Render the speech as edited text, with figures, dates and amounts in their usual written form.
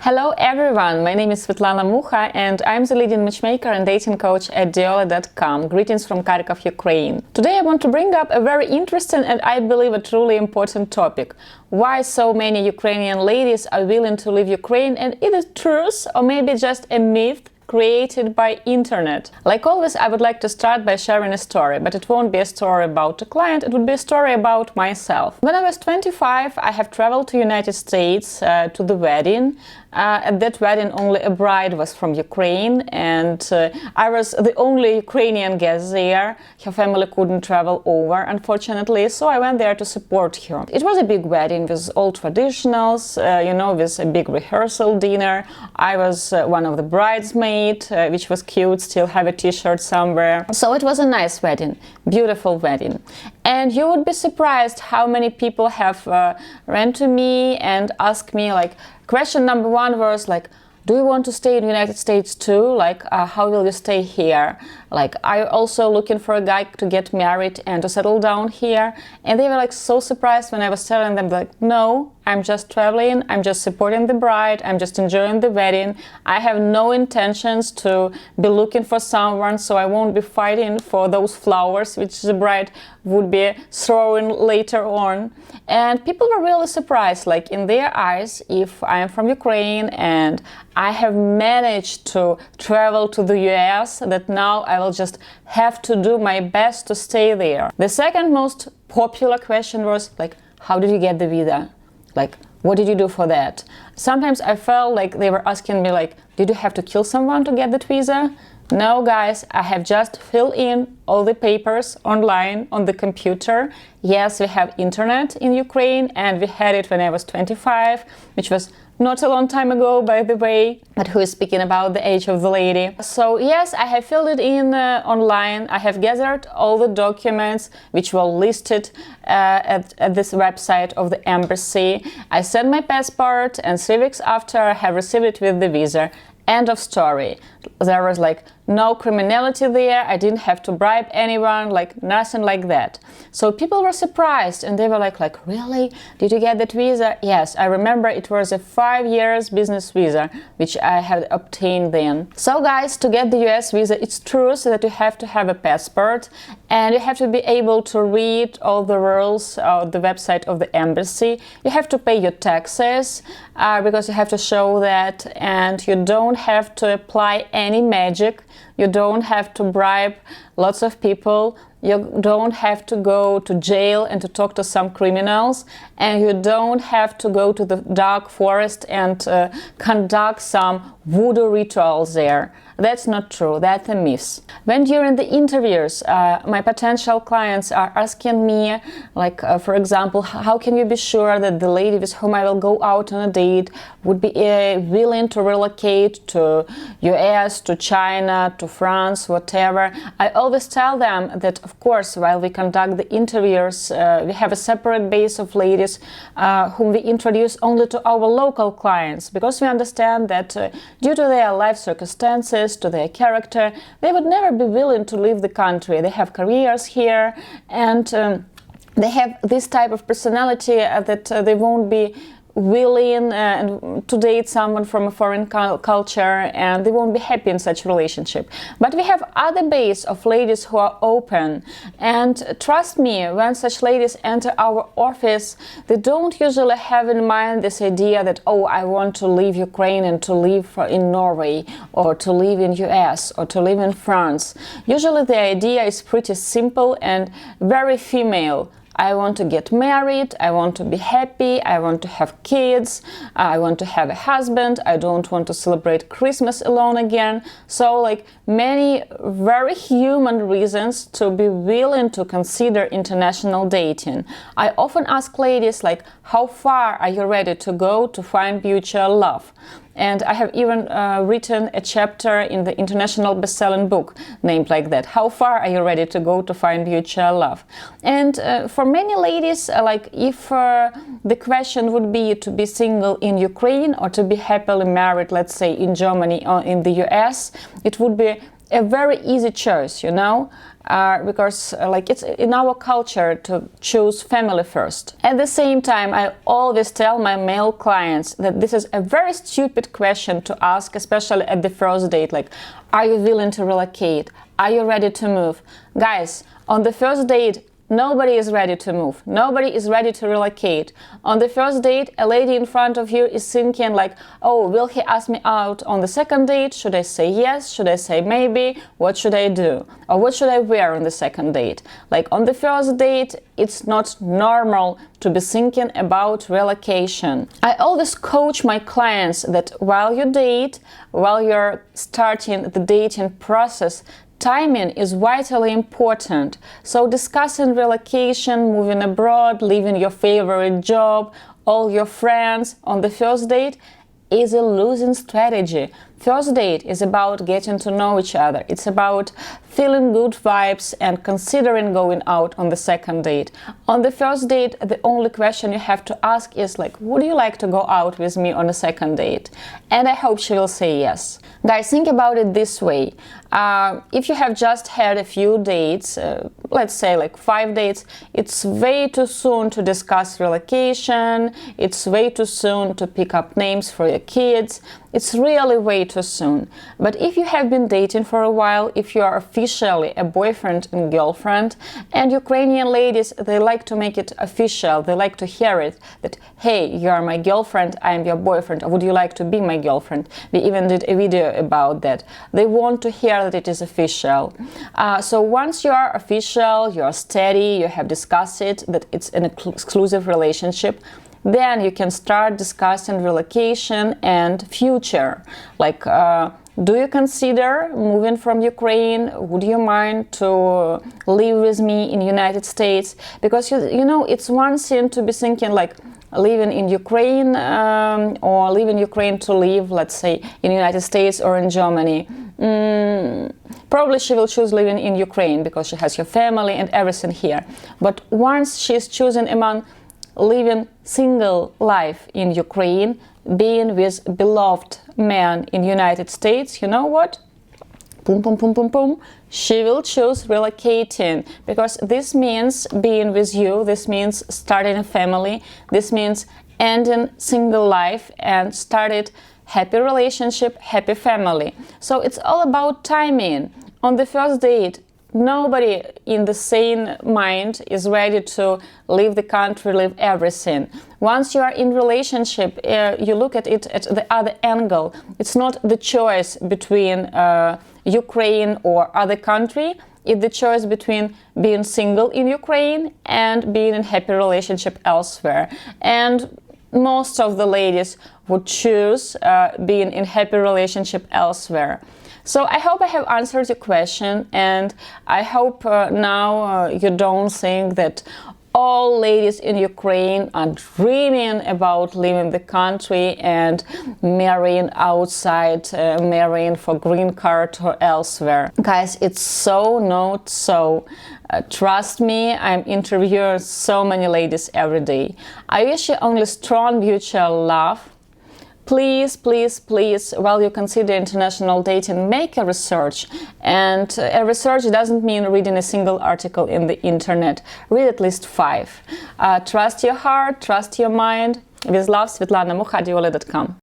Hello everyone, my name is Svetlana Mucha and I'm the leading matchmaker and dating coach at Diolli.com. Greetings from Kharkov, Ukraine. Today I want to bring up a very interesting and I believe a truly important topic. Why so many Ukrainian ladies are willing to leave Ukraine, and is it truth or maybe just a myth created by internet? Like always, I would like to start by sharing a story, but it won't be a story about a client, it would be a story about myself. When I was 25, I have traveled to United States to the wedding. At that wedding, only a bride was from Ukraine, and I was the only Ukrainian guest there. Her family couldn't travel over, unfortunately, so I went there to support her. It was a big wedding with all traditionals, with a big rehearsal dinner. I was one of the bridesmaids, which was cute, still have a t-shirt somewhere. So it was a nice wedding, beautiful wedding. And you would be surprised how many people have ran to me and asked me, like, question number one was like, do you want to stay in the United States too? Like, how will you stay here? Like, are you also looking for a guy to get married and to settle down here? And they were like so surprised when I was telling them, like, no, I'm just traveling, I'm just supporting the bride, I'm just enjoying the wedding. I have no intentions to be looking for someone, so I won't be fighting for those flowers which the bride would be throwing later on. And people were really surprised, like in their eyes, if I am from Ukraine and I have managed to travel to the US, that now I will just have to do my best to stay there. The second most popular question was like, how did you get the visa? Like, what did you do for that? Sometimes I felt like they were asking me, like, did you have to kill someone to get that visa? No, guys, I have just filled in all the papers online on the computer. Yes, we have internet in Ukraine, and we had it when I was 25, which was not a long time ago, by the way, but who is speaking about the age of the lady. So yes, I have filled it in online. I have gathered all the documents which were listed at this website of the embassy. I sent my passport, and 3 weeks after I have received it with the visa. End of story. There was like no criminality there, I didn't have to bribe anyone, like nothing like that. So people were surprised and they were like, really? Did you get that visa? Yes, I remember it was a 5 years business visa, which I had obtained then. So guys, to get the US visa, it's true that you have to have a passport and you have to be able to read all the rules of the website of the embassy. You have to pay your taxes because you have to show that, and you don't have to apply any magic. You don't have to bribe lots of people. You don't have to go to jail and to talk to some criminals, and you don't have to go to the dark forest and conduct some voodoo rituals there. That's not true, that's a myth. When during the interviews my potential clients are asking me, like for example, how can you be sure that the lady with whom I will go out on a date would be willing to relocate to US, to China, to France, whatever, I always tell them that of course while we conduct the interviews we have a separate base of ladies whom we introduce only to our local clients, because we understand that due to their life circumstances, to their character, they would never be willing to leave the country. They have careers here, and they have this type of personality that they won't be willing to date someone from a foreign culture, and they won't be happy in such relationship. But we have other base of ladies who are open, and trust me, when such ladies enter our office, they don't usually have in mind this idea that, oh, I want to leave Ukraine and to live in Norway, or to live in US, or to live in France. Usually the idea is pretty simple and very female. I want to get married, I want to be happy, I want to have kids, I want to have a husband, I don't want to celebrate Christmas alone again. So like many very human reasons to be willing to consider international dating. I often ask ladies, like, how far are you ready to go to find mutual love? And I have even written a chapter in the international best-selling book named like that. How far are you ready to go to find mutual love? And for many ladies, like if the question would be to be single in Ukraine or to be happily married, let's say in Germany or in the US, it would be a very easy choice, you know, because like it's in our culture to choose family first. At the same time, I always tell my male clients that this is a very stupid question to ask, especially at the first date, like, are you willing to relocate? Are you ready to move? Guys, on the first date, nobody is ready to move. Nobody is ready to relocate. On the first date, a lady in front of you is thinking like, oh, will he ask me out on the second date? Should I say yes? Should I say maybe? What should I do? Or what should I wear on the second date? Like on the first date, it's not normal to be thinking about relocation. I always coach my clients that while you date, while you're starting the dating process, timing is vitally important. So discussing relocation, moving abroad, leaving your favorite job, all your friends on the first date is a losing strategy. First date is about getting to know each other. It's about feeling good vibes and considering going out on the second date. On the first date, the only question you have to ask is like, would you like to go out with me on a second date? And I hope she will say yes. Guys, think about it this way. If you have just had a few dates, let's say like 5 dates, it's way too soon to discuss relocation. It's way too soon to pick up names for your kids. It's really way too soon. But if you have been dating for a while, if you are officially a boyfriend and girlfriend, and Ukrainian ladies, they like to make it official, they like to hear it, that, hey, you are my girlfriend, I am your boyfriend, would you like to be my girlfriend? We even did a video about that. They want to hear that it is official. So once you are official, you are steady, you have discussed it, that it's an exclusive relationship, then you can start discussing relocation and future. Like, do you consider moving from Ukraine? Would you mind to live with me in United States? Because you know, it's one thing to be thinking like living in Ukraine or leaving Ukraine to live, let's say, in United States or in Germany. Probably she will choose living in Ukraine because she has her family and everything here. But once she's choosing among living single life in Ukraine, being with beloved man in United States, you know what? Boom, boom, boom, boom, boom. She will choose relocating, because this means being with you, this means starting a family, this means ending single life and started happy relationship, happy family. So it's all about timing. On the first date, nobody in the sane mind is ready to leave the country, leave everything. Once you are in relationship, you look at it at the other angle. It's not the choice between Ukraine or other country. It's the choice between being single in Ukraine and being in happy relationship elsewhere. And most of the ladies would choose being in happy relationship elsewhere. So I hope I have answered your question, and I hope now you don't think that all ladies in Ukraine are dreaming about leaving the country and marrying outside, marrying for green card or elsewhere. Guys, it's so not so. Trust me, I'm interviewing so many ladies every day. I wish you only strong mutual love. Please, please, please, while you consider international dating, make a research. And a research doesn't mean reading a single article in the internet. Read at least 5. Trust your heart, trust your mind. With love, Svetlana Mukha, Diolli.com.